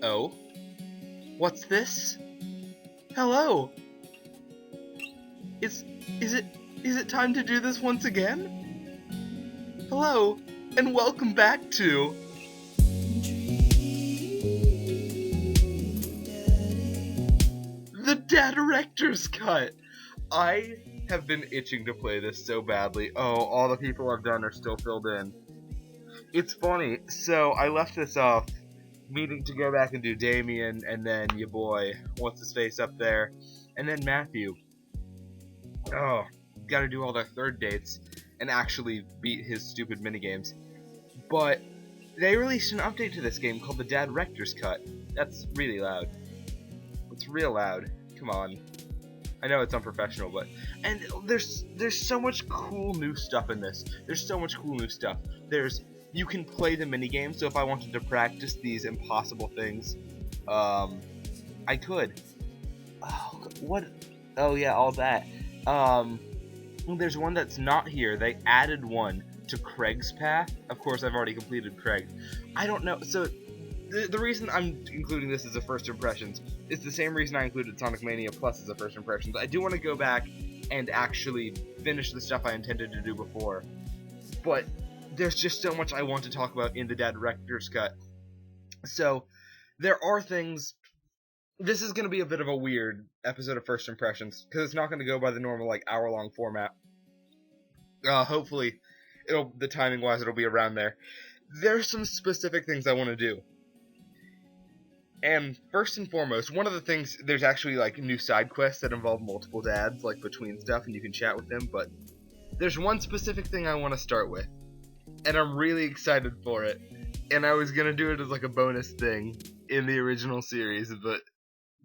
Oh? What's this? Hello? Is it time to do this once again? Hello, and welcome back to the Dadrector's Cut. I have been itching to play this so badly. Oh, all the people I've done are still filled in. It's funny, so I left this off meaning to go back and do Damien, and then your boy, what's his face up there, and then Matthew. Oh, gotta do all their third dates and actually beat his stupid minigames. But they released an update to this game called the Dadrector's Cut. That's really loud. It's real loud. Come on. I know it's unprofessional, but and there's so much cool new stuff in this. There's so much cool new stuff. You can play the minigames, so if I wanted to practice these impossible things, I could. Oh, what? Oh yeah, all that. There's one that's not here. They added one to Craig's path. Of course, I've already completed Craig. I don't know. So the reason I'm including this as a first impressions is the same reason I included Sonic Mania Plus as a first impressions. I do want to go back and actually finish the stuff I intended to do before, but there's just so much I want to talk about in the Dadrector's Cut. So there are things. This is going to be a bit of a weird episode of First Impressions, because it's not going to go by the normal, hour-long format. Hopefully, the timing-wise, it'll be around there. There's some specific things I want to do. And first and foremost, one of the things, there's actually, new side quests that involve multiple dads, between stuff, and you can chat with them, but there's one specific thing I want to start with, and I'm really excited for it. And I was going to do it as, a bonus thing in the original series, but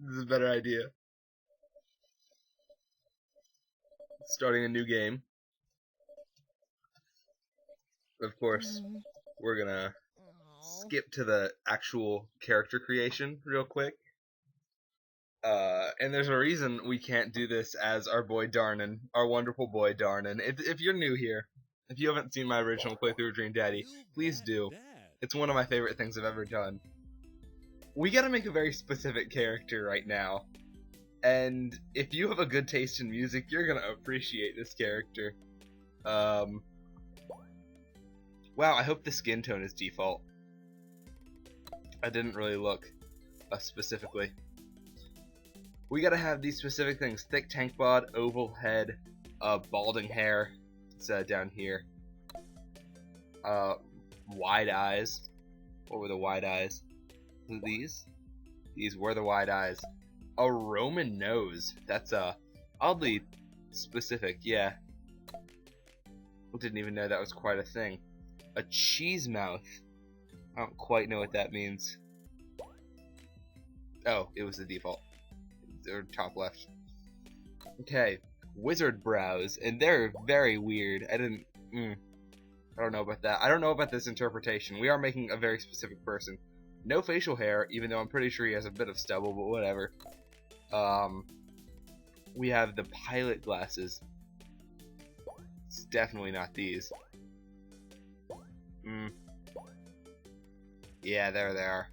this is a better idea. Starting a new game. Of course, we're gonna skip to the actual character creation real quick. And there's a reason we can't do this as our boy Darnan, our wonderful boy Darnan. If you're new here, if you haven't seen my original playthrough of Dream Daddy, please do. It's one of my favorite things I've ever done. We gotta make a very specific character right now, and if you have a good taste in music, you're gonna appreciate this character. Wow, I hope the skin tone is default. I didn't really look specifically. We gotta have these specific things: thick tank bod, oval head, balding hair. It's down here. Wide eyes. What were the wide eyes? These? These were the wide eyes. A Roman nose. That's oddly specific, yeah. Didn't even know that was quite a thing. A cheese mouth. I don't quite know what that means. Oh, it was the default. Or top left. Okay. Wizard brows, and they're very weird. I don't know about that. I don't know about this interpretation. We are making a very specific person. No facial hair, even though I'm pretty sure he has a bit of stubble, but whatever. We have the pilot glasses. It's definitely not these. Yeah, there they are.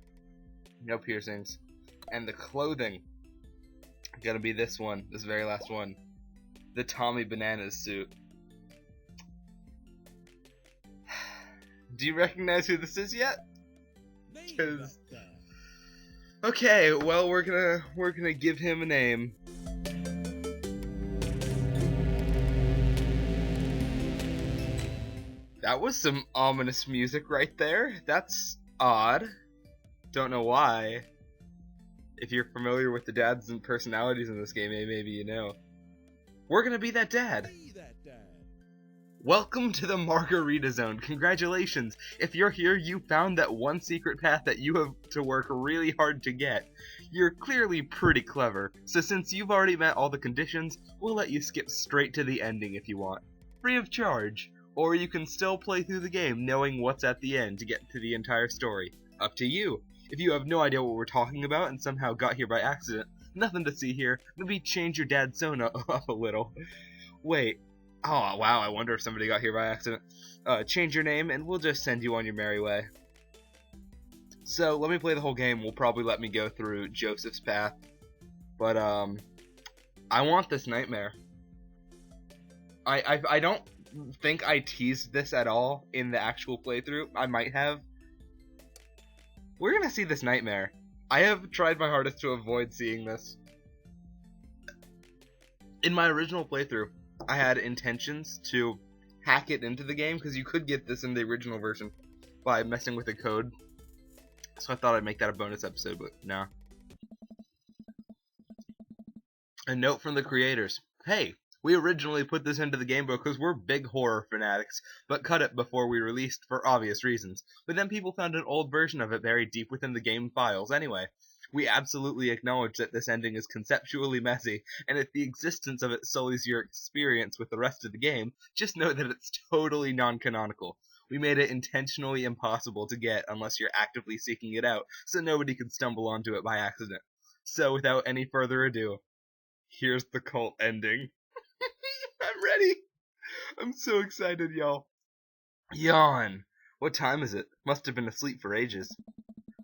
No piercings. And the clothing. Gonna be this one, this very last one. The Tommy Bananas suit. Do you recognize who this is yet? Because okay, well we're gonna give him a name. That was some ominous music right there. That's odd. Don't know why. If you're familiar with the dads and personalities in this game, maybe you know. We're gonna be that dad. Welcome to the Margarita Zone. Congratulations. If you're here, you found that one secret path that you have to work really hard to get. You're clearly pretty clever, so since you've already met all the conditions, we'll let you skip straight to the ending if you want. Free of charge. Or you can still play through the game knowing what's at the end to get to the entire story. Up to you. If you have no idea what we're talking about and somehow got here by accident, nothing to see here. Maybe change your dad's zone up a little. Wait. Oh, wow, I wonder if somebody got here by accident. Change your name, and we'll just send you on your merry way. So let me play the whole game. Will probably let me go through Joseph's path, but I want this nightmare. I don't think I teased this at all in the actual playthrough. I might have. We're gonna see this nightmare. I have tried my hardest to avoid seeing this. In my original playthrough, I had intentions to hack it into the game, because you could get this in the original version by messing with the code. So I thought I'd make that a bonus episode, but no. A note from the creators. Hey, we originally put this into the game because we're big horror fanatics, but cut it before we released for obvious reasons. But then people found an old version of it buried deep within the game files anyway. We absolutely acknowledge that this ending is conceptually messy, and if the existence of it sullies your experience with the rest of the game, just know that it's totally non-canonical. We made it intentionally impossible to get unless you're actively seeking it out, so nobody could stumble onto it by accident. So without any further ado, here's the cult ending. I'm ready. I'm so excited, y'all. Yawn. What time is it? Must have been asleep for ages.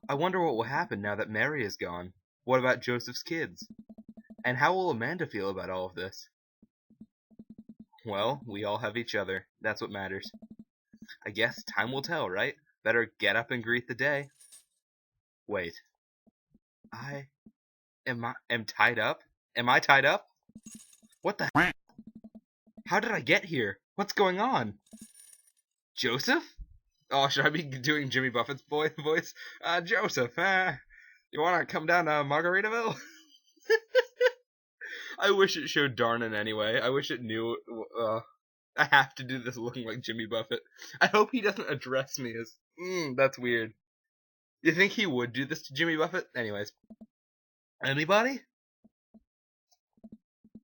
I wonder what will happen now that Mary is gone. What about Joseph's kids? And how will Amanda feel about all of this? Well, we all have each other. That's what matters. I guess time will tell, right? Better get up and greet the day. Wait. Am tied up? Am I tied up? What the heck? How did I get here? What's going on? Joseph? Oh, should I be doing Jimmy Buffett's voice? Joseph, you wanna come down to Margaritaville? I wish it showed Darnan anyway. I wish it knew, I have to do this looking like Jimmy Buffett. I hope he doesn't address me as, that's weird. You think he would do this to Jimmy Buffett? Anyways. Anybody?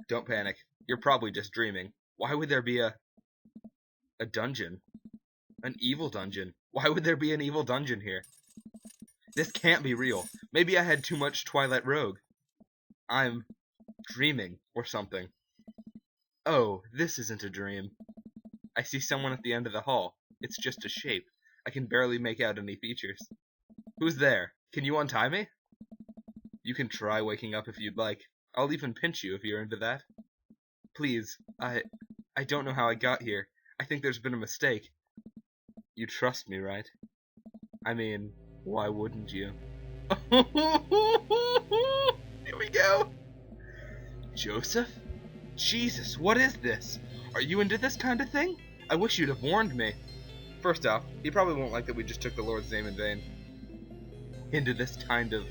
Don't panic. You're probably just dreaming. Why would there be a dungeon? An evil dungeon. Why would there be an evil dungeon here? This can't be real. Maybe I had too much Twilight Rogue. I'm dreaming or something. Oh, this isn't a dream. I see someone at the end of the hall. It's just a shape. I can barely make out any features. Who's there? Can you untie me? You can try waking up if you'd like. I'll even pinch you if you're into that. Please, I don't know how I got here. I think there's been a mistake. You trust me, right? I mean, why wouldn't you? Here we go! Joseph? Jesus, what is this? Are you into this kind of thing? I wish you'd have warned me. First off, he probably won't like that we just took the Lord's name in vain. Into this kind of...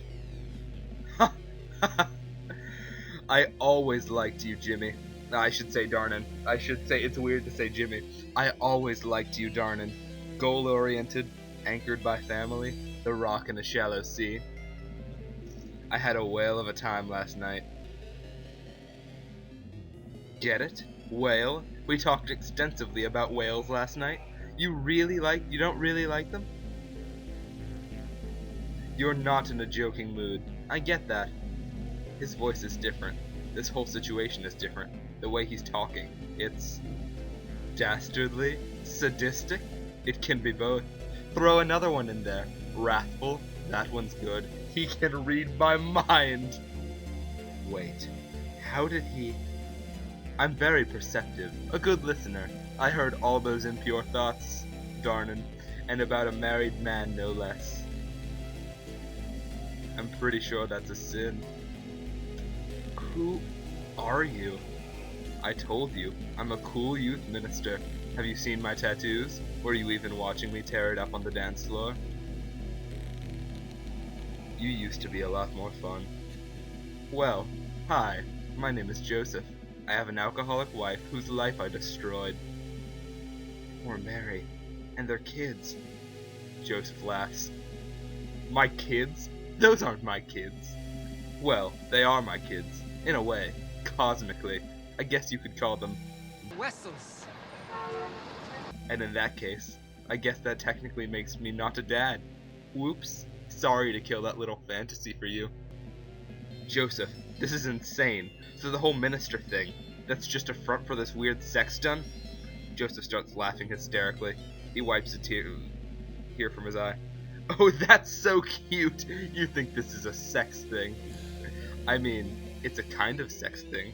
I always liked you, Jimmy. I should say Darnan. I should say it's weird to say Jimmy. I always liked you, Darnan. Goal-oriented, anchored by family, the rock in the shallow sea. I had a whale of a time last night. Get it? Whale? We talked extensively about whales last night. You don't really like them? You're not in a joking mood. I get that. His voice is different. This whole situation is different. The way he's talking. It's dastardly? Sadistic? It can be both. Throw another one in there. Wrathful? That one's good. He can read my mind! Wait. How did he... I'm very perceptive. A good listener. I heard all those impure thoughts, Darnan, and about a married man no less. I'm pretty sure that's a sin. Who are you? I told you, I'm a cool youth minister. Have you seen my tattoos? Were you even watching me tear it up on the dance floor? You used to be a lot more fun. Well, hi, my name is Joseph. I have an alcoholic wife whose life I destroyed. Poor Mary, and their kids. Joseph laughs. My kids? Those aren't my kids. Well, they are my kids, in a way, cosmically. I guess you could call them Wessels. And in that case, I guess that technically makes me not a dad. Whoops. Sorry to kill that little fantasy for you. Joseph, this is insane. So the whole minister thing, that's just a front for this weird sex done? Joseph starts laughing hysterically. He wipes a tear from his eye. Oh, that's so cute. You think this is a sex thing. I mean, it's a kind of sex thing.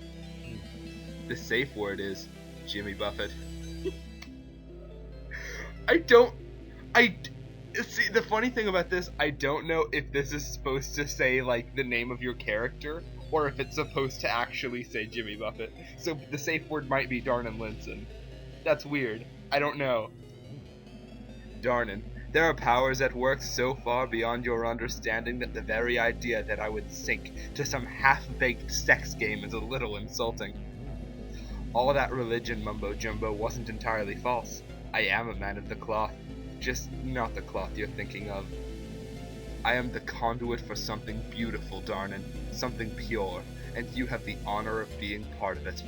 The safe word is Jimmy Buffett. I don't... I... See, the funny thing about this, I don't know if this is supposed to say, like, the name of your character, or if it's supposed to actually say Jimmy Buffett. So the safe word might be Darnan Linson. That's weird. I don't know. Darnan, there are powers at work so far beyond your understanding that the very idea that I would sink to some half-baked sex game is a little insulting. All that religion mumbo-jumbo wasn't entirely false. I am a man of the cloth. Just not the cloth you're thinking of. I am the conduit for something beautiful, Darnan, something pure, and you have the honor of being part of it.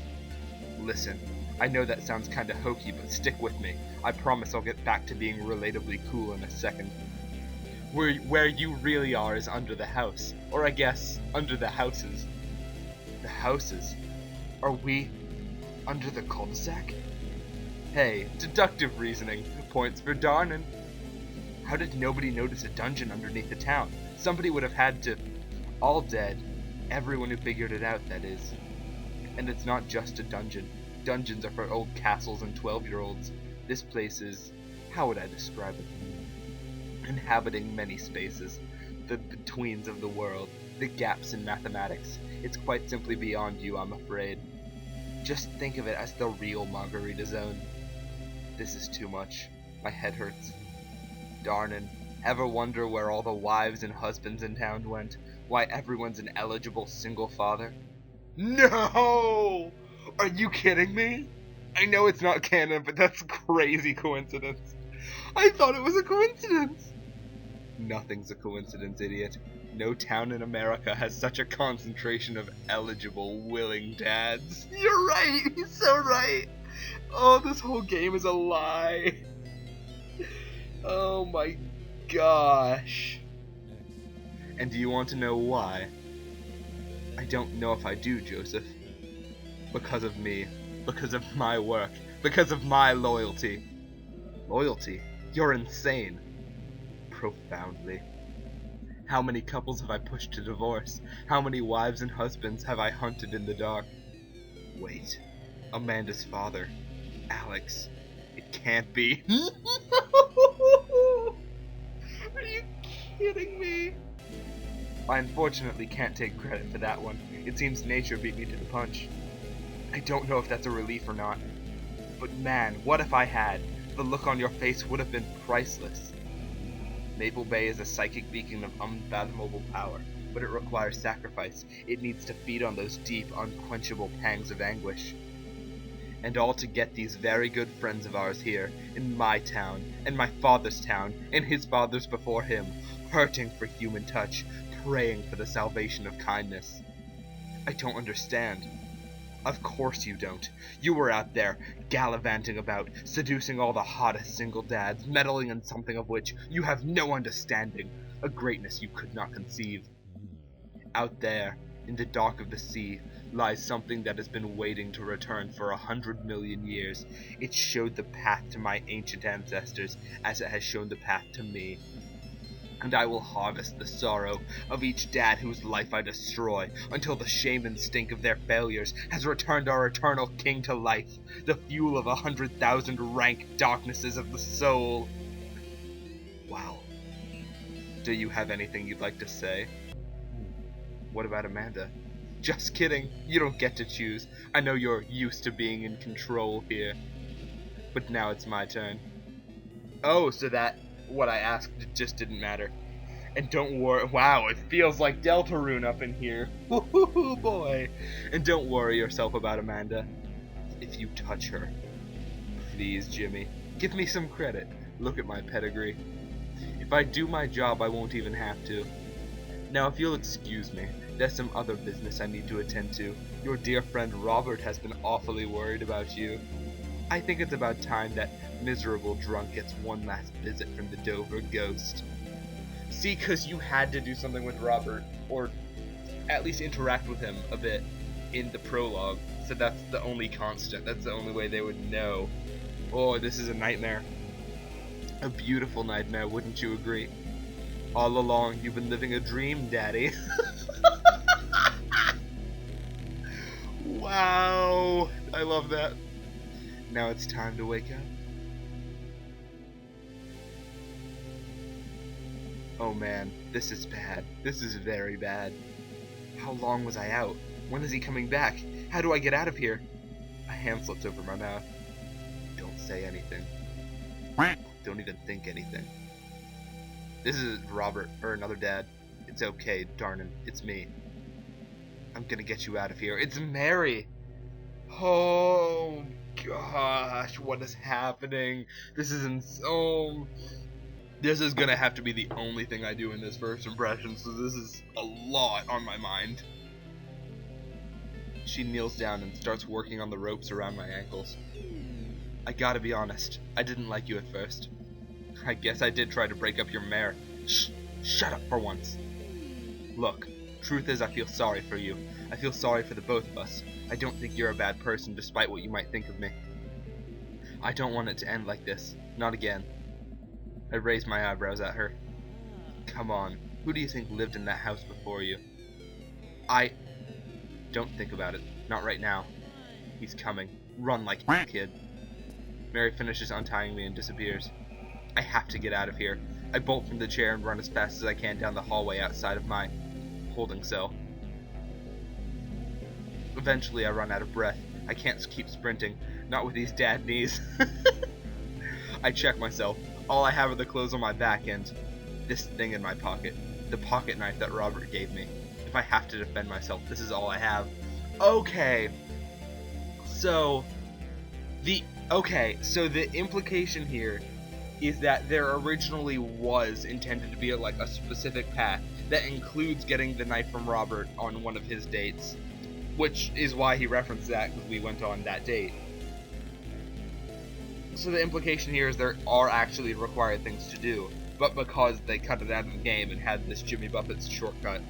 Listen, I know that sounds kinda hokey, but stick with me. I promise I'll get back to being relatably cool in a second. Where you really are is under the house, or I guess, under the houses. The houses? Are we under the cul-de-sac? Hey, deductive reasoning. Points for Darnan. How did nobody notice a dungeon underneath the town? Somebody would have had to... All dead. Everyone who figured it out, that is. And it's not just a dungeon. Dungeons are for old castles and 12-year-olds. This place is... how would I describe it? Inhabiting many spaces. The betweens of the world. The gaps in mathematics. It's quite simply beyond you, I'm afraid. Just think of it as the real Margarita Zone. This is too much. My head hurts. Darnan, ever wonder where all the wives and husbands in town went? Why everyone's an eligible single father? No! Are you kidding me? I know it's not canon, but that's a crazy coincidence. I thought it was a coincidence. Nothing's a coincidence, idiot. No town in America has such a concentration of eligible, willing dads. You're right! He's so right! Oh, this whole game is a lie. Oh my gosh. And do you want to know why? I don't know if I do, Joseph. Because of me. Because of my work. Because of my loyalty. Loyalty? You're insane. Profoundly. How many couples have I pushed to divorce? How many wives and husbands have I hunted in the dark? Wait. Amanda's father. Alex. It can't be. Are you kidding me? I unfortunately can't take credit for that one. It seems nature beat me to the punch. I don't know if that's a relief or not. But man, what if I had? The look on your face would have been priceless. Maple Bay is a psychic beacon of unfathomable power, but it requires sacrifice. It needs to feed on those deep, unquenchable pangs of anguish. And all to get these very good friends of ours here, in my town, and my father's town, and his father's before him, hurting for human touch, praying for the salvation of kindness. I don't understand. Of course you don't. You were out there, gallivanting about, seducing all the hottest single dads, meddling in something of which you have no understanding, a greatness you could not conceive. Out there, in the dark of the sea, lies something that has been waiting to return for 100 million years. It showed the path to my ancient ancestors, as it has shown the path to me. And I will harvest the sorrow of each dad whose life I destroy, until the shame and stink of their failures has returned our eternal king to life, the fuel of 100,000 rank darknesses of the soul. Wow. Do you have anything you'd like to say? What about Amanda? Just kidding, you don't get to choose. I know you're used to being in control here. But now it's my turn. Oh, so that what I asked just didn't matter. And don't worry, wow, it feels like Deltarune up in here. Woohoo, boy. And don't worry yourself about Amanda. If you touch her, please, Jimmy, give me some credit. Look at my pedigree. If I do my job, I won't even have to. Now, if you'll excuse me, there's some other business I need to attend to. Your dear friend Robert has been awfully worried about you. I think it's about time that miserable drunk gets one last visit from the Dover ghost. See, 'cause you had to do something with Robert, or at least interact with him a bit in the prologue, so that's the only constant. That's the only way they would know. Oh, this is a nightmare. A beautiful nightmare, wouldn't you agree? All along, you've been living a dream, Daddy. Wow, I love that. Now it's time to wake up. Oh man, this is bad. This is very bad. How long was I out? When is he coming back? How do I get out of here? A hand slips over my mouth. Don't say anything. Don't even think anything. This is Robert, or another dad. It's okay, darnin', it's me. I'm gonna get you out of here. It's Mary! Oh gosh, what is happening? This is insane. This is gonna have to be the only thing I do in this first impression, so this is a lot on my mind. She kneels down and starts working on the ropes around my ankles. I gotta be honest, I didn't like you at first. I guess I did try to break up your mare. Shut up for once. Look, truth is I feel sorry for you. I feel sorry for the both of us. I don't think you're a bad person despite what you might think of me. I don't want it to end like this. Not again. I raised my eyebrows at her. Come on, who do you think lived in that house before you? Don't think about it. Not right now. He's coming. Run like a kid. Mary finishes untying me and disappears. I have to get out of here. I bolt from the chair and run as fast as I can down the hallway outside of my holding cell. Eventually I run out of breath. I can't keep sprinting. Not with these dad knees. I check myself. All I have are the clothes on my back and this thing in my pocket. The pocket knife that Robert gave me. If I have to defend myself, this is all I have. Okay. So the implication here is that there originally was intended to be a specific path that includes getting the knife from Robert on one of his dates, which is why he referenced that, because we went on that date. So the implication here is there are actually required things to do, but because they cut it out of the game and had this Jimmy Buffett's shortcut,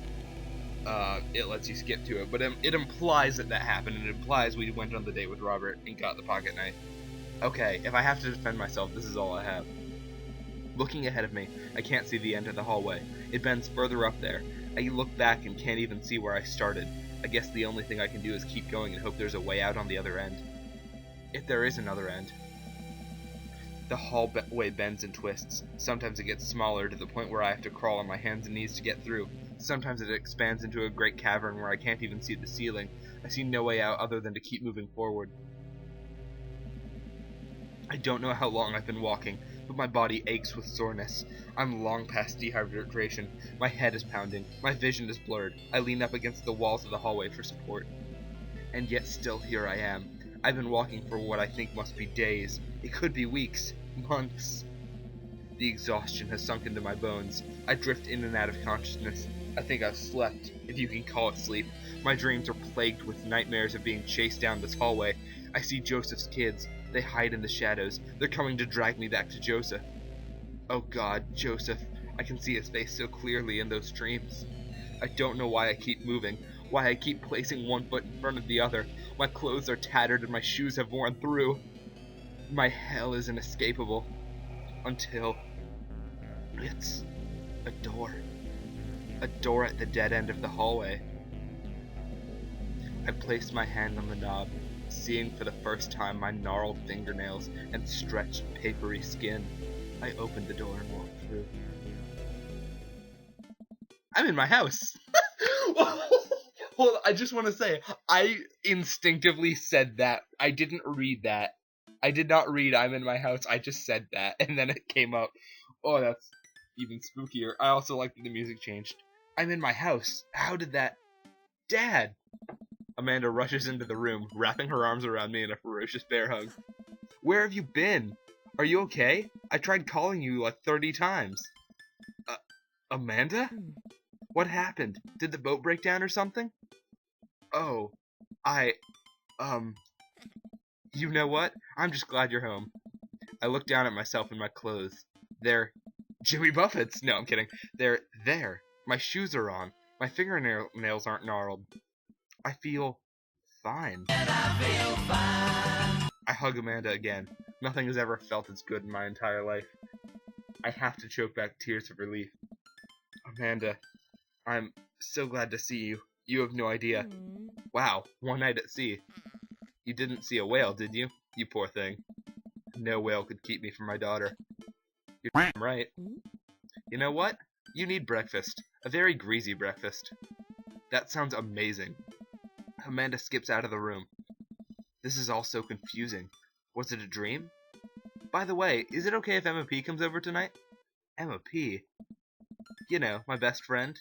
it lets you skip to it. But it implies that happened, and it implies we went on the date with Robert and got the pocket knife. Okay, if I have to defend myself, this is all I have. Looking ahead of me, I can't see the end of the hallway. It bends further up there. I look back and can't even see where I started. I guess the only thing I can do is keep going and hope there's a way out on the other end. If there is another end. The hallway bends and twists. Sometimes it gets smaller to the point where I have to crawl on my hands and knees to get through. Sometimes it expands into a great cavern where I can't even see the ceiling. I see no way out other than to keep moving forward. I don't know how long I've been walking, but my body aches with soreness. I'm long past dehydration. My head is pounding. My vision is blurred. I lean up against the walls of the hallway for support. And yet still here I am. I've been walking for what I think must be days. It could be weeks, months. The exhaustion has sunk into my bones. I drift in and out of consciousness. I think I've slept, if you can call it sleep. My dreams are plagued with nightmares of being chased down this hallway. I see Joseph's kids. They hide in the shadows. They're coming to drag me back to Joseph. Oh God, Joseph. I can see his face so clearly in those dreams. I don't know why I keep moving, why I keep placing one foot in front of the other. My clothes are tattered and my shoes have worn through. My hell is inescapable. Until it's a door. A door at the dead end of the hallway. I placed my hand on the knob, seeing for the first time my gnarled fingernails and stretched, papery skin. I opened the door and walked through. I'm in my house! Well, I just want to say, I instinctively said that. I didn't read that. I did not read I'm in my house, I just said that, and then it came up. Oh, that's even spookier. I also like that the music changed. I'm in my house. How did that... Dad! Amanda rushes into the room, wrapping her arms around me in a ferocious bear hug. Where have you been? Are you okay? I tried calling you like 30 times. Amanda? What happened? Did the boat break down or something? Oh, you know what? I'm just glad you're home. I look down at myself in my clothes. They're Jimmy Buffett's. No, I'm kidding. They're there. My shoes are on. My fingernails aren't gnarled. I feel fine. I hug Amanda again. Nothing has ever felt as good in my entire life. I have to choke back tears of relief. Amanda, I'm so glad to see you. You have no idea. Wow, one night at sea. You didn't see a whale, did you? You poor thing. No whale could keep me from my daughter. You're damn right. You know what? You need breakfast. A very greasy breakfast. That sounds amazing. Amanda skips out of the room. This is all so confusing. Was it a dream? By the way, is it okay if Emma P comes over tonight? Emma P? You know, my best friend.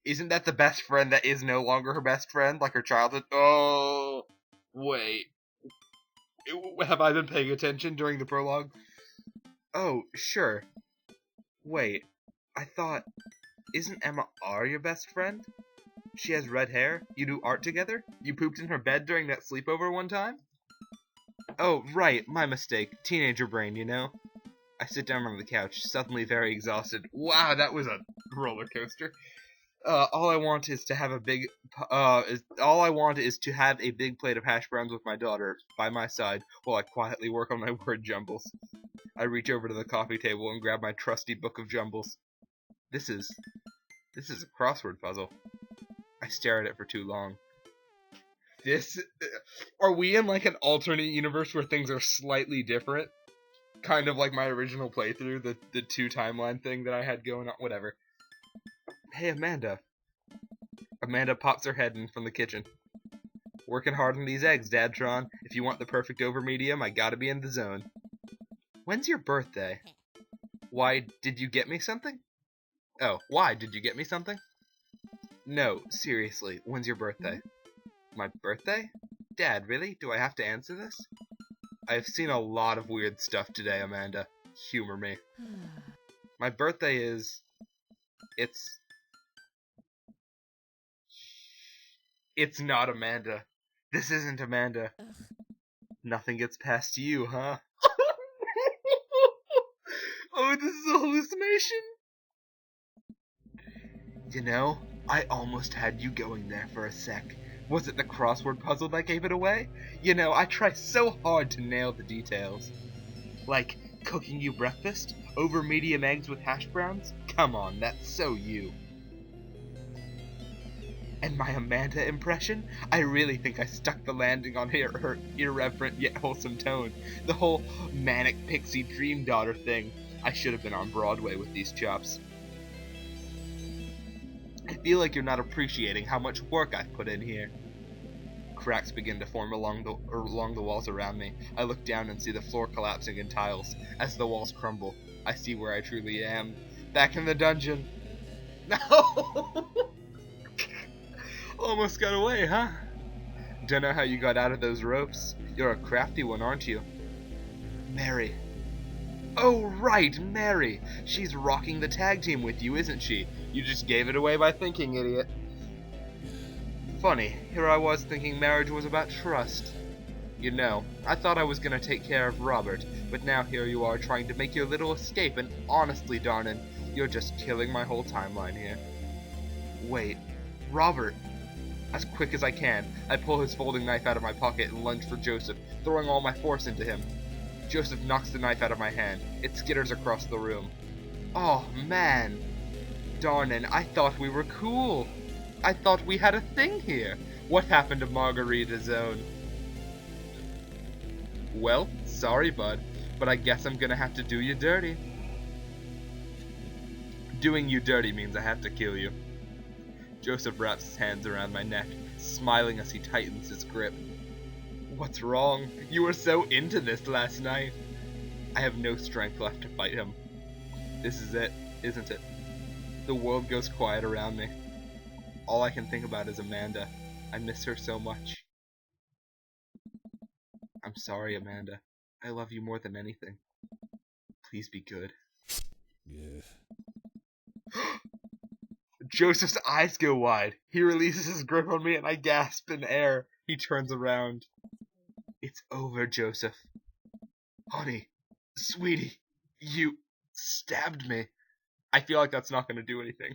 Isn't that the best friend that is no longer her best friend, like her childhood? Oh, wait. Have I been paying attention during the prologue? Oh, sure. Wait, I thought... Isn't Emma R your best friend? She has red hair? You do art together? You pooped in her bed during that sleepover one time? Oh, right, my mistake. Teenager brain, you know? I sit down on the couch, suddenly very exhausted. Wow, that was a roller coaster. All I want is to have a big plate of hash browns with my daughter by my side while I quietly work on my word jumbles. I reach over to the coffee table and grab my trusty book of jumbles. This is a crossword puzzle. I stare at it for too long. Are we in like an alternate universe where things are slightly different? Kind of like my original playthrough, the two timeline thing that I had going on, whatever. Hey, Amanda. Amanda pops her head in from the kitchen. Working hard on these eggs, Dadtron. If you want the perfect over medium, I gotta be in the zone. When's your birthday? Why, did you get me something? Oh, why, did you get me something? No, seriously, when's your birthday? My birthday? Dad, really? Do I have to answer this? I've seen a lot of weird stuff today, Amanda. Humor me. My birthday is... It's not Amanda. This isn't Amanda. Nothing gets past you, huh? Oh, this is a hallucination? You know, I almost had you going there for a sec. Was it the crossword puzzle that gave it away? You know, I try so hard to nail the details. Like, cooking you breakfast? Over medium eggs with hash browns? Come on, that's so you. And my Amanda impression? I really think I stuck the landing on her irreverent yet wholesome tone. The whole manic pixie dream daughter thing. I should have been on Broadway with these chops. I feel like you're not appreciating how much work I've put in here. Cracks begin to form along the walls around me. I look down and see the floor collapsing in tiles. As the walls crumble, I see where I truly am. Back in the dungeon. No! Almost got away, huh? Dunno how you got out of those ropes. You're a crafty one, aren't you? Mary. Oh, right, Mary. She's rocking the tag team with you, isn't she? You just gave it away by thinking, idiot. Funny, here I was thinking marriage was about trust. You know, I thought I was gonna take care of Robert, but now here you are trying to make your little escape, and honestly, darnin', you're just killing my whole timeline here. Wait, Robert. As quick as I can, I pull his folding knife out of my pocket and lunge for Joseph, throwing all my force into him. Joseph knocks the knife out of my hand. It skitters across the room. Oh, man. Darnin', I thought we were cool. I thought we had a thing here. What happened to Margarita Zone? Well, sorry, bud, but I guess I'm gonna have to do you dirty. Doing you dirty means I have to kill you. Joseph wraps his hands around my neck, smiling as he tightens his grip. What's wrong? You were so into this last night. I have no strength left to fight him. This is it, isn't it? The world goes quiet around me. All I can think about is Amanda. I miss her so much. I'm sorry, Amanda. I love you more than anything. Please be good. Yeah. Joseph's eyes go wide. He releases his grip on me and I gasp in air. He turns around. It's over, Joseph. Honey, sweetie, you stabbed me. I feel like that's not going to do anything.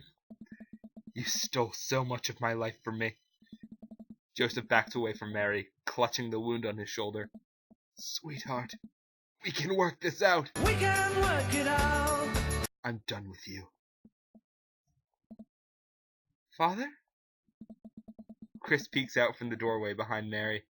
You stole so much of my life from me. Joseph backs away from Mary, clutching the wound on his shoulder. Sweetheart, we can work this out. We can work it out. I'm done with you. Father? Chris peeks out from the doorway behind Mary.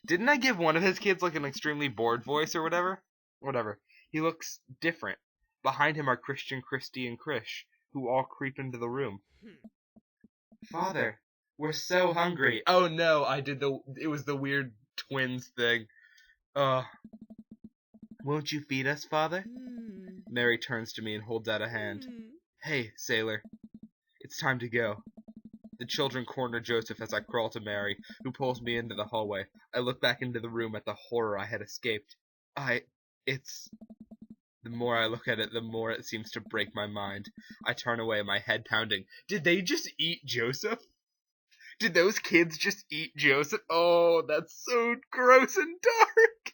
Didn't I give one of his kids like an extremely bored voice or whatever? Whatever. He looks different. Behind him are Christian, Christy, and Krish, who all creep into the room. Father, we're so hungry. Oh no, it was the weird twins thing. Won't you feed us, Father? Mary turns to me and holds out a hand. Hey, sailor. It's time to go. The children corner Joseph as I crawl to Mary, who pulls me into the hallway. I look back into the room at the horror I had escaped. The more I look at it, the more it seems to break my mind. I turn away, my head pounding. Did they just eat Joseph? Did those kids just eat Joseph? Oh, that's so gross and dark.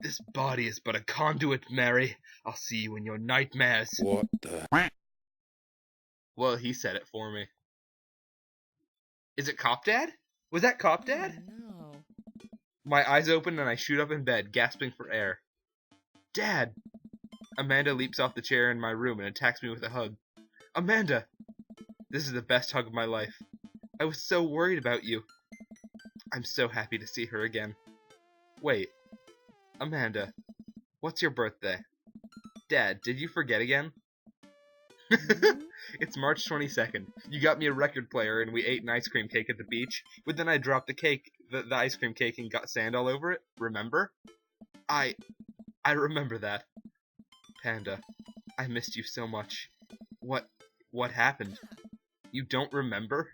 This body is but a conduit, Mary. I'll see you in your nightmares. What the? Well, he said it for me. Is it Cop Dad? Was that Cop Dad? No. My eyes open and I shoot up in bed, gasping for air. Dad! Amanda leaps off the chair in my room and attacks me with a hug. Amanda! This is the best hug of my life. I was so worried about you. I'm so happy to see her again. Wait. Amanda, what's your birthday? Dad, did you forget again? It's March 22nd. You got me a record player and we ate an ice cream cake at the beach, but then I dropped the ice cream cake and got sand all over it. Remember? I remember that. Panda, I missed you so much. What happened? You don't remember?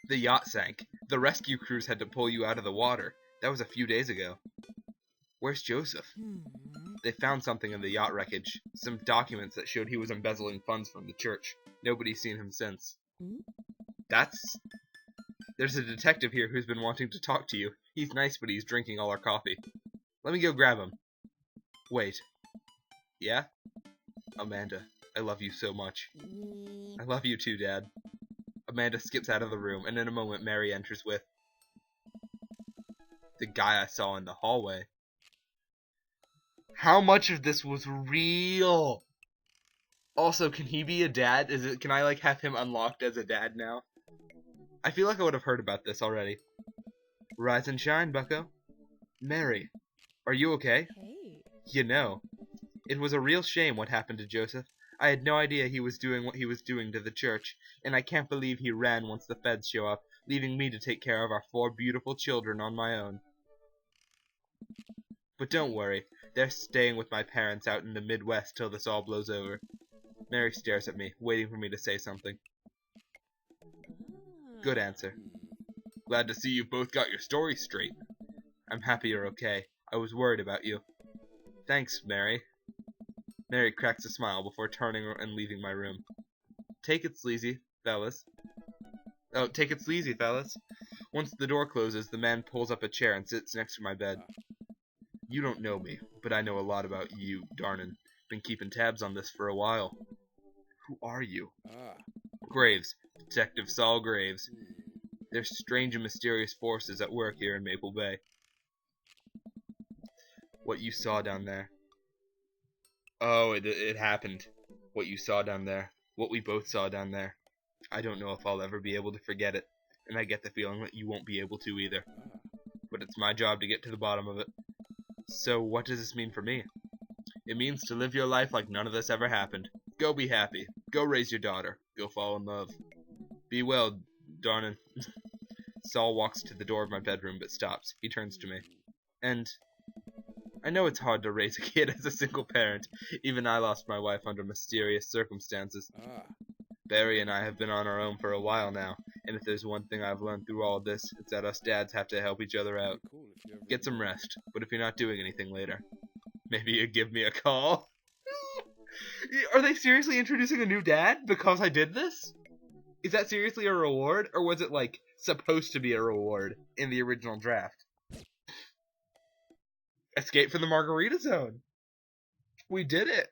The yacht sank. The rescue crews had to pull you out of the water. That was a few days ago. Where's Joseph? They found something in the yacht wreckage. Some documents that showed he was embezzling funds from the church. Nobody's seen him since. There's a detective here who's been wanting to talk to you. He's nice, but he's drinking all our coffee. Let me go grab him. Wait. Yeah? Amanda, I love you so much. I love you too, Dad. Amanda skips out of the room, and in a moment Mary enters with the guy I saw in the hallway. How much of this was real? Also, can he be a dad? Can I like have him unlocked as a dad now? I feel like I would have heard about this already. Rise and shine, bucko. Mary, are you okay? Hey. You know, it was a real shame what happened to Joseph. I had no idea he was doing what he was doing to the church, and I can't believe he ran once the feds show up, leaving me to take care of our 4 beautiful children on my own. But don't worry, they're staying with my parents out in the Midwest till this all blows over. Mary stares at me, waiting for me to say something. Good answer. Glad to see you both got your stories straight. I'm happy you're okay. I was worried about you. Thanks, Mary. Mary cracks a smile before turning and leaving my room. Take it sleazy, fellas. Oh, take it sleazy, fellas. Once the door closes, the man pulls up a chair and sits next to my bed. You don't know me, but I know a lot about you, Darnan. Been keeping tabs on this for a while. Who are you? Graves. Detective Saul Graves. There's strange and mysterious forces at work here in Maple Bay. What you saw down there. Oh, it happened. What you saw down there. What we both saw down there. I don't know if I'll ever be able to forget it, and I get the feeling that you won't be able to either. But it's my job to get to the bottom of it. So what does this mean for me? It means to live your life like none of this ever happened. Go be happy. Go raise your daughter. Go fall in love. Be well, Darnan. Saul walks to the door of my bedroom but stops. He turns to me. And I know it's hard to raise a kid as a single parent. Even I lost my wife under mysterious circumstances. Barry and I have been on our own for a while now, and if there's one thing I've learned through all of this, it's that us dads have to help each other out. Get some rest, but if you're not doing anything later, maybe you give me a call. Are they seriously introducing a new dad because I did this? Is that seriously a reward, or was it like supposed to be a reward in the original draft? Escape from the Margarita Zone. We did it.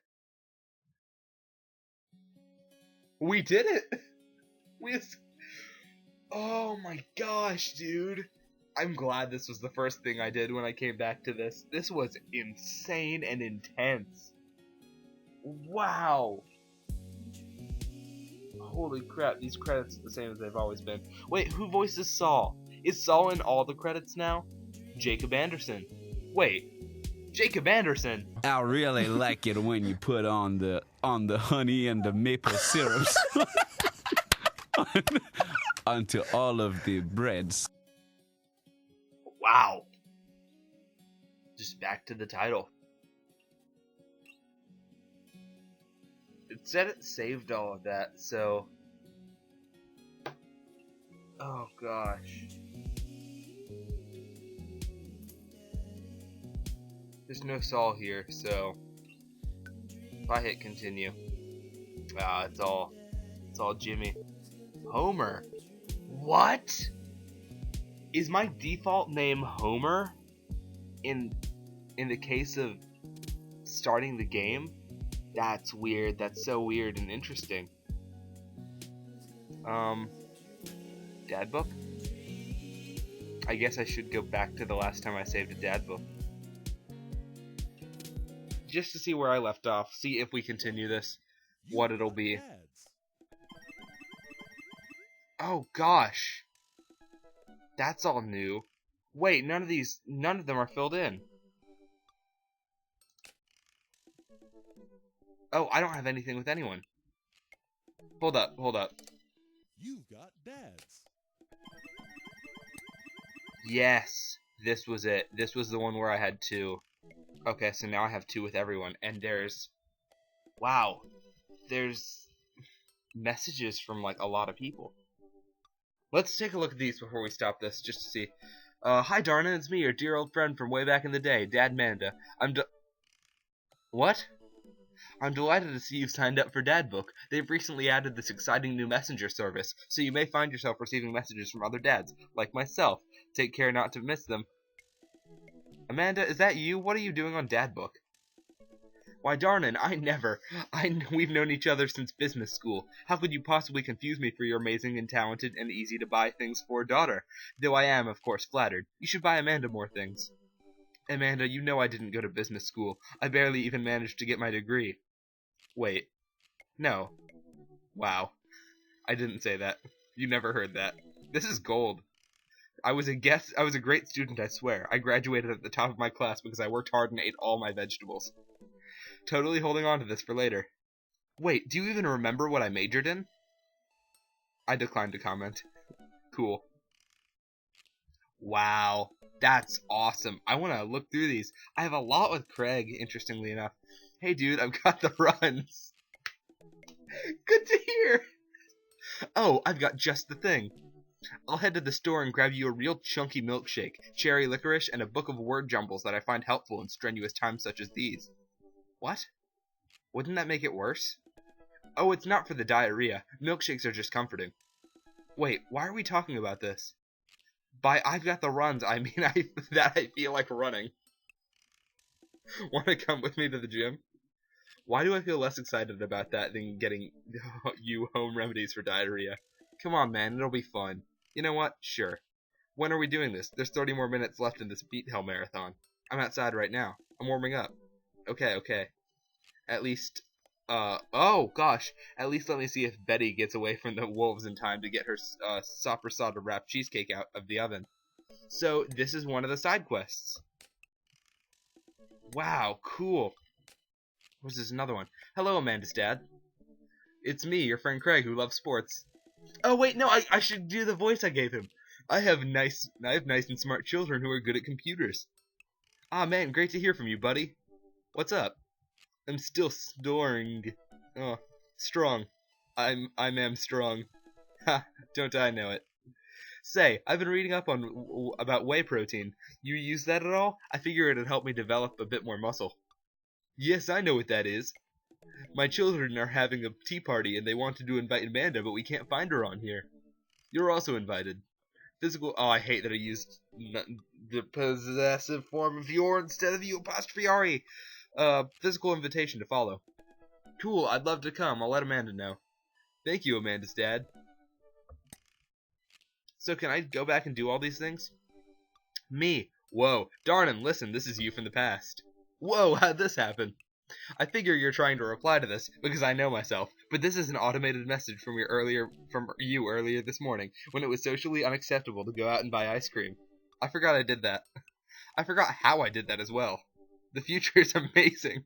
We did it. Oh my gosh, dude. I'm glad this was the first thing I did when I came back to this. This was insane and intense. Wow. Holy crap, these credits are the same as they've always been. Wait, who voices Saul? Is Saul in all the credits now? Jacob Anderson. Wait, Jacob Anderson? I really like it when you put on the honey and the maple syrups onto all of the breads. Wow. Just back to the title. It said it saved all of that, so... Oh gosh. There's no Saul here, so... If I hit continue... it's all Jimmy. Homer? What? Is my default name Homer? In the case of starting the game? That's weird. That's so weird and interesting. Dad book? I guess I should go back to the last time I saved a dad book. Just to see where I left off. See if we continue this. What it'll be. Oh gosh. That's all new. Wait, none of them are filled in. Oh, I don't have anything with anyone. Hold up. You've got dads. Yes, this was it. This was the one where I had 2. Okay, so now I have 2 with everyone. And there's... Wow. There's messages from, like, a lot of people. Let's take a look at these before we stop this, just to see. Hi, Darna, it's me, your dear old friend from way back in the day, Dad Manda. What? I'm delighted to see you've signed up for Dadbook. They've recently added this exciting new messenger service, so you may find yourself receiving messages from other dads, like myself. Take care not to miss them. Amanda, is that you? What are you doing on Dadbook? Why, Darnan, we've known each other since business school. How could you possibly confuse me for your amazing and talented and easy to buy things for daughter? Though I am, of course, flattered. You should buy Amanda more things. Amanda, you know I didn't go to business school. I barely even managed to get my degree. Wait. No. Wow. I didn't say that. You never heard that. This is gold. I was a great student, I swear. I graduated at the top of my class because I worked hard and ate all my vegetables. Totally holding on to this for later. Wait, do you even remember what I majored in? I declined to comment. Cool. Wow. That's awesome. I want to look through these. I have a lot with Craig, interestingly enough. Hey, dude, I've got the runs. Good to hear. Oh, I've got just the thing. I'll head to the store and grab you a real chunky milkshake, cherry licorice, and a book of word jumbles that I find helpful in strenuous times such as these. What? Wouldn't that make it worse? Oh, it's not for the diarrhea. Milkshakes are just comforting. Wait, why are we talking about this? By I've got the runs, I mean I feel like running. Want to come with me to the gym? Why do I feel less excited about that than getting you home remedies for diarrhea? Come on, man, it'll be fun. You know what? Sure. When are we doing this? There's 30 more minutes left in this Beat Hell marathon. I'm outside right now. I'm warming up. Okay. At least, oh gosh. At least let me see if Betty gets away from the wolves in time to get her sopressata wrapped cheesecake out of the oven. So, this is one of the side quests. Wow, cool. What's this, another one? Hello, Amanda's dad. It's me, your friend Craig, who loves sports. Oh wait, no, I should do the voice I gave him. I have nice and smart children who are good at computers. Ah man, great to hear from you, buddy. What's up? I'm still strong. I am strong. Ha, don't I know it. Say, I've been reading up about whey protein. You use that at all? I figure it'd help me develop a bit more muscle. Yes, I know what that is. My children are having a tea party and they wanted to invite Amanda, but we can't find her on here. You're also invited. Physical... Oh, I hate that I used the possessive form of your instead of you apostrophe R-E. Physical invitation to follow. Cool, I'd love to come. I'll let Amanda know. Thank you, Amanda's dad. So can I go back and do all these things? Me. Whoa. Darnan, listen, this is you from the past. Whoa, how'd this happen? I figure you're trying to reply to this because I know myself, but this is an automated message from you earlier this morning when it was socially unacceptable to go out and buy ice cream. I forgot I did that. I forgot how I did that as well. The future is amazing.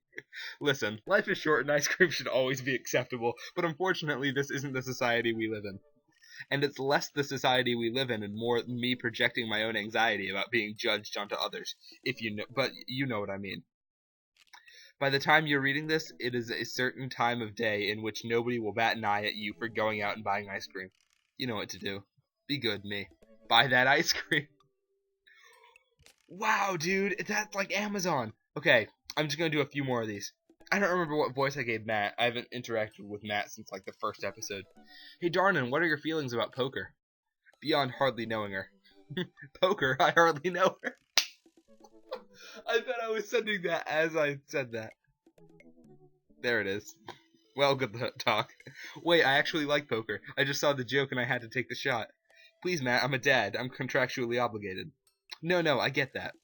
Listen, life is short and ice cream should always be acceptable, but unfortunately this isn't the society we live in. And it's less the society we live in and more me projecting my own anxiety about being judged onto others, but you know what I mean. By the time you're reading this, it is a certain time of day in which nobody will bat an eye at you for going out and buying ice cream. You know what to do. Be good, me. Buy that ice cream. Wow, dude, that's like Amazon. Okay, I'm just gonna do a few more of these. I don't remember what voice I gave Matt. I haven't interacted with Matt since like the first episode. Hey Darnan, what are your feelings about poker? Beyond hardly knowing her. Poker? I hardly know her. I thought I was sending that as I said that. There it is. Well, good talk. Wait, I actually like poker. I just saw the joke and I had to take the shot. Please, Matt, I'm a dad. I'm contractually obligated. No, I get that.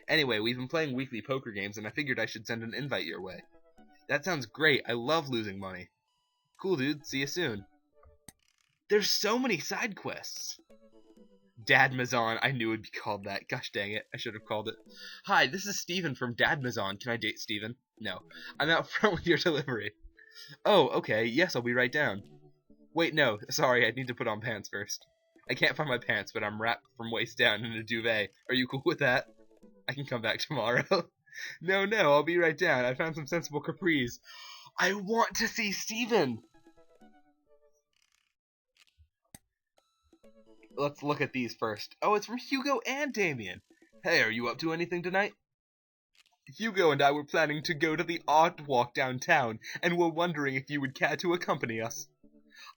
Anyway, we've been playing weekly poker games and I figured I should send an invite your way. That sounds great. I love losing money. Cool, dude. See you soon. There's so many side quests. Dadmazon. I knew it would be called that. Gosh dang it. I should have called it. Hi, this is Steven from Dadmazon. Can I date Steven? No. I'm out front with your delivery. Oh, okay. Yes, I'll be right down. Wait, no. Sorry, I need to put on pants first. I can't find my pants, but I'm wrapped from waist down in a duvet. Are you cool with that? I can come back tomorrow. No, I'll be right down. I found some sensible capris. I want to see Steven! Let's look at these first. Oh, it's from Hugo and Damien. Hey, are you up to anything tonight? Hugo and I were planning to go to the art walk downtown, and were wondering if you would care to accompany us.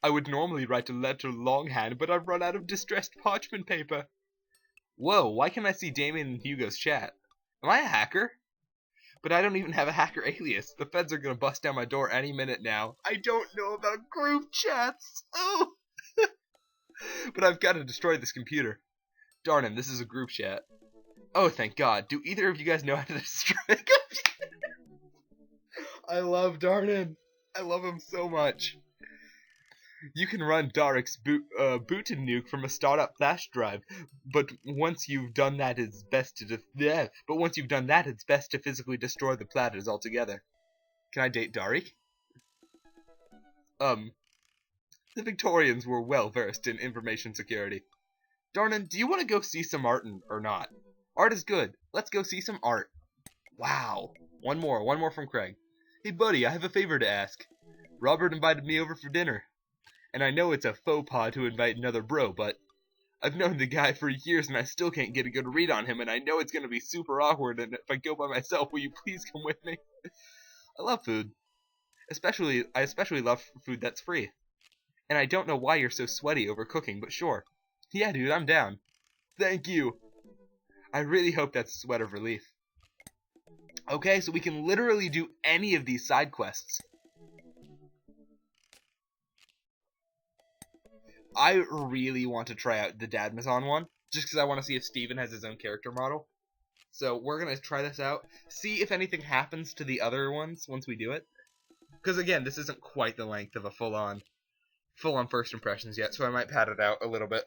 I would normally write a letter longhand, but I've run out of distressed parchment paper. Whoa, why can't I see Damien and Hugo's chat? Am I a hacker? But I don't even have a hacker alias. The feds are gonna bust down my door any minute now. I don't know about group chats. Oh! But I've got to destroy this computer. Darn him, this is a group chat. Oh, thank God. Do either of you guys know how to destroy a computer? I love Darnan. I love him so much. You can run Darek's Bootin nuke from a startup flash drive, but once you've done that, it's best to physically destroy the platters altogether. Can I date Darik? The Victorians were well versed in information security. Darnan, do you want to go see some art or not? Art is good. Let's go see some art. Wow. One more from Craig. Hey buddy, I have a favor to ask. Robert invited me over for dinner. And I know it's a faux pas to invite another bro, but I've known the guy for years and I still can't get a good read on him, and I know it's going to be super awkward, and if I go by myself, will you please come with me? I love food. I especially love food that's free. And I don't know why you're so sweaty over cooking, but sure. Yeah, dude, I'm down. Thank you. I really hope that's a sweat of relief. Okay, so we can literally do any of these side quests. I really want to try out the Dadmazon one, just because I want to see if Steven has his own character model. So we're going to try this out, see if anything happens to the other ones once we do it. Because again, this isn't quite the length of a full-on first impressions yet, so I might pad it out a little bit.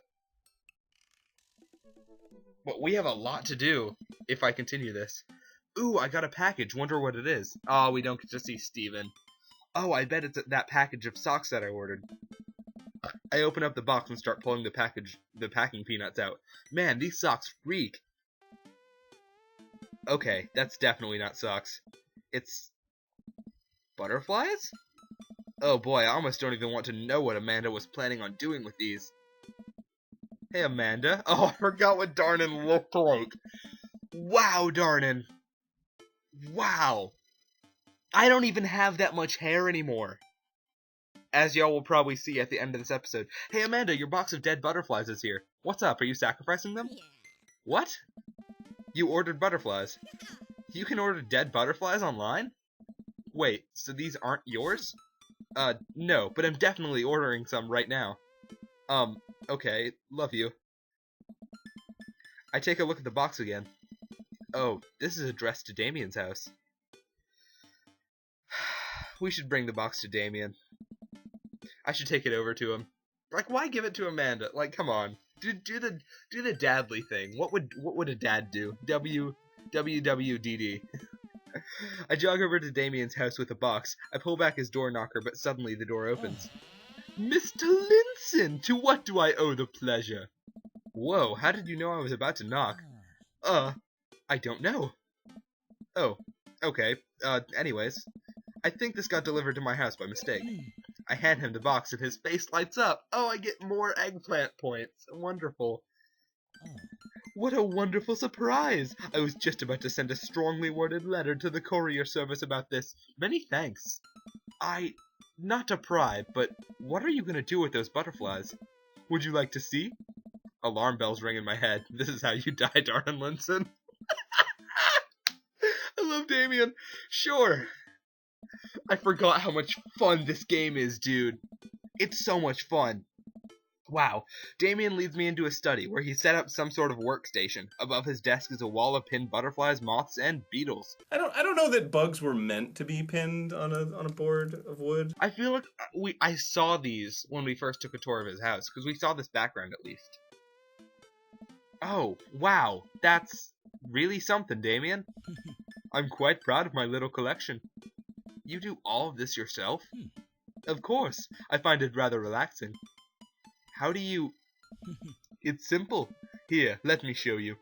But we have a lot to do if I continue this. Ooh, I got a package. Wonder what it is. Oh, we don't get to see Steven. Oh, I bet it's that package of socks that I ordered. I open up the box and start pulling the packing peanuts out. Man, these socks freak. Okay, that's definitely not socks. It's butterflies? Oh boy, I almost don't even want to know what Amanda was planning on doing with these. Hey, Amanda. Oh, I forgot what Darnan looked like. Wow, Darnan. Wow. I don't even have that much hair anymore. As y'all will probably see at the end of this episode. Hey, Amanda, your box of dead butterflies is here. What's up? Are you sacrificing them? Yeah. What? You ordered butterflies. You can order dead butterflies online? Wait, so these aren't yours? No, but I'm definitely ordering some right now. Okay, love you. I take a look at the box again. Oh, this is addressed to Damien's house. We should bring the box to Damien. I should take it over to him. Like, why give it to Amanda? Like, come on. Do the dadly thing. What would a dad do? WWDD. I jog over to Damien's house with a box. I pull back his door knocker, but suddenly the door opens. Mr. Linson, to what do I owe the pleasure? Whoa, how did you know I was about to knock? I don't know. Oh, okay. Anyways, I think this got delivered to my house by mistake. I hand him the box and his face lights up. Oh, I get more eggplant points. Wonderful. What a wonderful surprise! I was just about to send a strongly worded letter to the courier service about this. Many thanks. Not to pry, but what are you going to do with those butterflies? Would you like to see? Alarm bells ring in my head. This is how you die, Darren Linson. I love Damien. Sure. I forgot how much fun this game is, dude. It's so much fun. Wow. Damien leads me into a study where he set up some sort of workstation. Above his desk is a wall of pinned butterflies, moths, and beetles. I don't know that bugs were meant to be pinned on a board of wood. I feel like I saw these when we first took a tour of his house, because we saw this background at least. Oh, wow. That's really something, Damien. I'm quite proud of my little collection. You do all of this yourself? Of course. I find it rather relaxing. How do you... It's simple. Here, let me show you.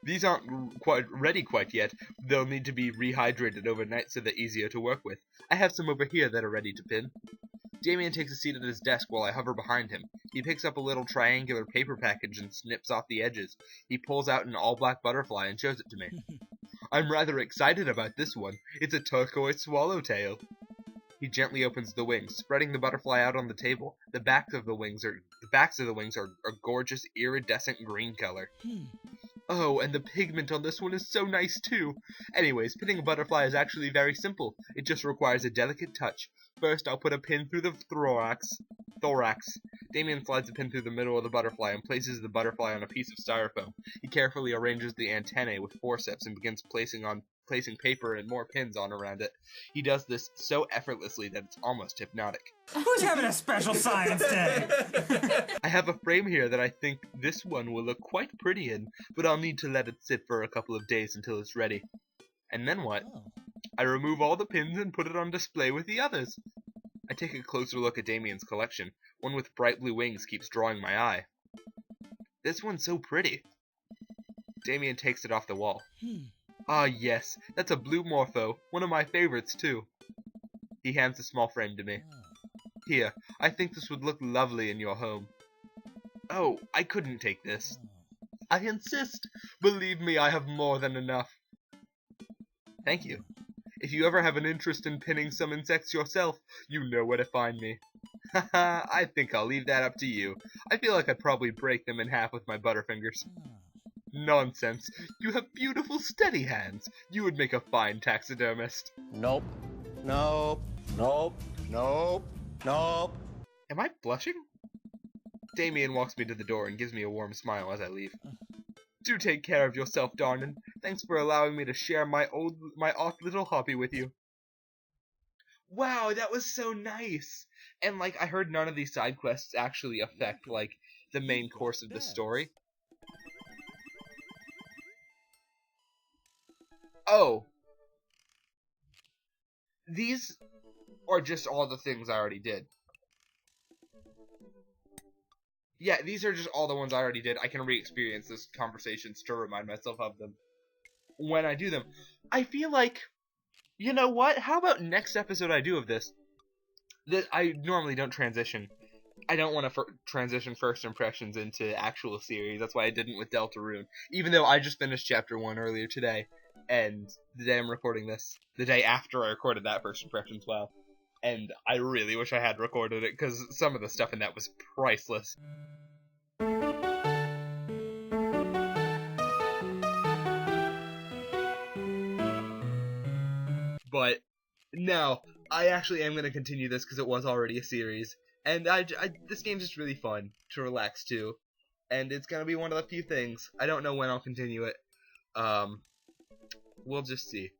These aren't quite ready quite yet. They'll need to be rehydrated overnight so they're easier to work with. I have some over here that are ready to pin. Damien takes a seat at his desk while I hover behind him. He picks up a little triangular paper package and snips off the edges. He pulls out an all-black butterfly and shows it to me. I'm rather excited about this one. It's a turquoise swallowtail. He gently opens the wings, spreading the butterfly out on the table. The backs of the wings are a gorgeous iridescent green color. Oh, and the pigment on this one is so nice too. Anyways, pinning a butterfly is actually very simple. It just requires a delicate touch. First, I'll put a pin through the thorax. Damien slides a pin through the middle of the butterfly and places the butterfly on a piece of styrofoam. He carefully arranges the antennae with forceps and begins placing paper and more pins on around it. He does this so effortlessly that it's almost hypnotic. Who's having a special science day? I have a frame here that I think this one will look quite pretty in, but I'll need to let it sit for a couple of days until it's ready. And then what? I remove all the pins and put it on display with the others. I take a closer look at Damien's collection. One with bright blue wings keeps drawing my eye. This one's so pretty. Damien takes it off the wall. Ah, yes, that's a blue morpho, one of my favorites too. He hands the small frame to me. Here, I think this would look lovely in your home. Oh, I couldn't take this. I insist. Believe me, I have more than enough. Thank you. If you ever have an interest in pinning some insects yourself, you know where to find me. Haha, I think I'll leave that up to you. I feel like I'd probably break them in half with my butterfingers. Nonsense. You have beautiful, steady hands. You would make a fine taxidermist. Nope. Nope. Nope. Nope. Nope. Am I blushing? Damien walks me to the door and gives me a warm smile as I leave. Do take care of yourself, Darnan. Thanks for allowing me to share my odd little hobby with you. Wow, that was so nice. And like, I heard none of these side quests actually affect like the main course of the story. Oh. These are just all the things I already did. Yeah, these are just all the ones I already did. I can re-experience these conversations to remind myself of them when I do them. I feel like, you know what? How about next episode I do of this? I normally don't transition. I don't want to transition first impressions into actual series. That's why I didn't with Deltarune. Even though I just finished Chapter 1 earlier today. And the day I'm recording this, the day after I recorded that first impressions, well. And I really wish I had recorded it, because some of the stuff in that was priceless. But, no, I actually am going to continue this, because it was already a series. And this game's just really fun to relax to. And it's going to be one of the few things. I don't know when I'll continue it. We'll just see.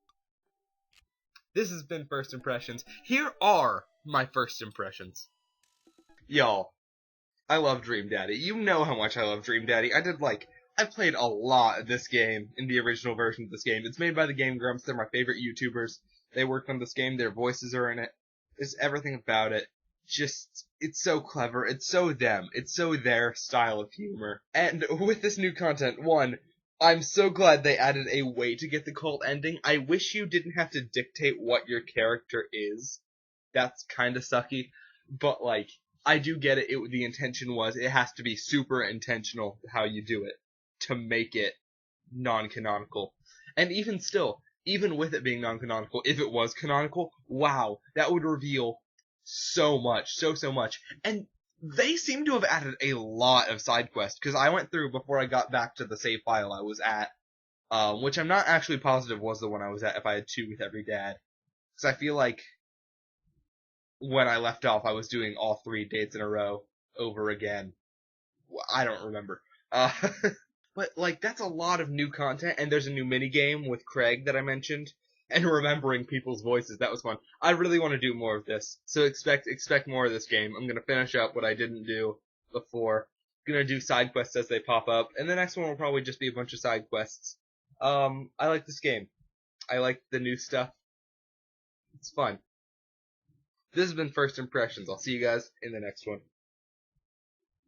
This has been First Impressions. Here are my first impressions. Y'all, I love Dream Daddy. You know how much I love Dream Daddy. I played a lot of this game in the original version of this game. It's made by the game Grumps. They're my favorite YouTubers. They worked on this game. Their voices are in it. There's everything about it. Just, it's so clever. It's so them. It's so their style of humor. And with this new content, one, I'm so glad they added a way to get the cult ending. I wish you didn't have to dictate what your character is. That's kinda sucky. But, like, I do get it. The intention was it has to be super intentional how you do it to make it non-canonical. And even still, even with it being non-canonical, if it was canonical, wow, that would reveal so much, so much. And they seem to have added a lot of side quests, because I went through before I got back to the save file I was at, which I'm not actually positive was the one I was at if I had 2 with every dad. Because I feel like when I left off, I was doing all 3 dates in a row over again. I don't remember. But, like, that's a lot of new content, and there's a new minigame with Craig that I mentioned, and remembering people's voices. That was fun. I really want to do more of this, so expect more of this game. I'm gonna finish up what I didn't do before. I'm gonna do side quests as they pop up, and the next one will probably just be a bunch of side quests. I like this game. I like the new stuff. It's fun. This has been First Impressions. I'll see you guys in the next one.